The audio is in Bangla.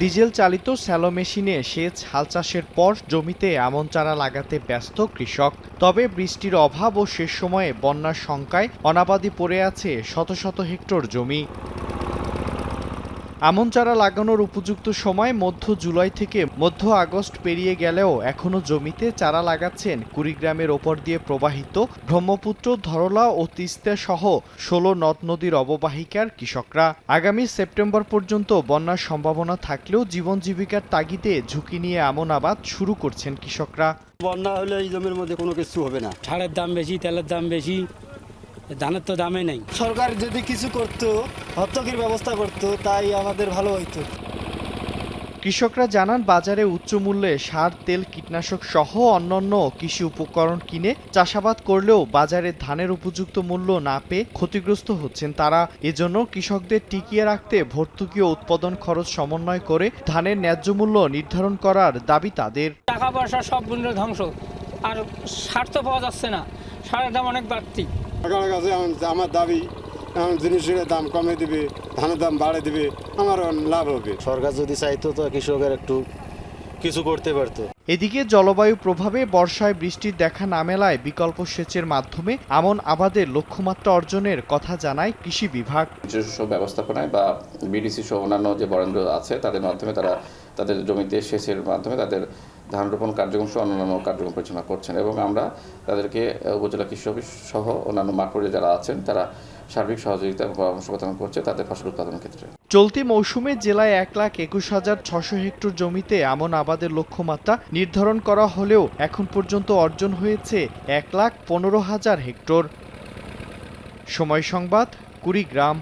ডিজেল চালিত স্যালো মেশিনে সেচ হাল চাষের পর জমিতে আমন চারা লাগাতে ব্যস্ত কৃষক। তবে বৃষ্টির অভাব ও শেষ সময়ে বন্যার শঙ্কায় অনাবাদি পড়ে আছে শত শত হেক্টর জমি। আমন চারা লাগানোর উপযুক্ত সময় মধ্য জুলাই থেকে মধ্য আগস্ট পেরিয়ে গেলেও এখনো জমিতে চারা লাগাচ্ছেন কুড়িগ্রামের ওপর দিয়ে প্রবাহিত ব্রহ্মপুত্র, ধরলা ও তিস্তা সহ ১৬ নদ নদীর অববাহিকার কৃষকরা। আগামী সেপ্টেম্বর পর্যন্ত বন্যার সম্ভাবনা থাকলেও জীবন জীবিকার তাগিদে ঝুঁকি নিয়ে আমন আবাদ শুরু করছেন কৃষকরা। বন্যা হলে এই জমির মধ্যে কোনো কিছু হবে না। সারের দাম বেশি, তেলের দাম বেশি, ধানের তো দামে নেই। সরকার যদি কিছু করতো, হর্তকির ব্যবস্থা করতো, তাই আমাদের ভালো হইতো। কৃষকরা জানান, বাজারে উচ্চ মূল্যে সার, তেল, কীটনাশক সহ অন্যান্য কৃষি উপকরণ কিনে চাষাবাদ করলেও বাজারে ধানের উপযুক্ত মূল্য না পেয়ে ক্ষতিগ্রস্ত হচ্ছেন তারা। এজন্য কৃষকদের টিকিয়ে রাখতে ভর্তুকি ও উৎপাদন খরচ সমন্বয় করে ধানের ন্যায্য মূল্য নির্ধারণ করার দাবি তাদের। টাকা পয়সা সব মূল্য ধ্বংস, আর সার তো পাওয়া যাচ্ছে না, সারের দাম অনেক বাড়তি। সরকারের কাছে আমার দাবি, জিনিসের দাম কমে দিবে, ধানের দাম বাড়ে দিবে, আমার লাভ হবে। সরকার যদি চাইতো তো কৃষকের একটু কিছু করতে পারতো। এদিকে জলবায়ু প্রভাবে বর্ষায় বৃষ্টির দেখা না মেলায় বিকল্প সেচের মাধ্যমে আমন আবাদের লক্ষ্যমাত্রা অর্জনের কথা জানায় কৃষি বিভাগ। নিজস্ব ব্যবস্থাপনায় বা বিডিসি সহ অন্যান্য যে বরেন্দ্র আছে তাদের মাধ্যমে তারা তাদের জমিতে সেচের মাধ্যমে তাদের ধান রোপণ কার্যক্রম সহ অন্যান্য কার্যক্রম পরিচালনা করছেন এবং আমরা তাদেরকে উপজেলা কৃষি অফিস সহ অন্যান্য মাঠ পর্যায়ে যারা আছেন তারা সার্বিক সহযোগিতা এবং পরামর্শ প্রদান করছে তাদের ফসল উৎপাদনের ক্ষেত্রে। চলতি মৌসুমে জেলায় ১,২১,৬০০ হেক্টর জমিতে আমন আবাদের লক্ষ্যমাত্রা নির্ধারণ করা হলেও এখন পর্যন্ত অর্জন হয়েছে ১,১৫,০০০ হেক্টর। সময় সংবাদ, কুড়িগ্রাম।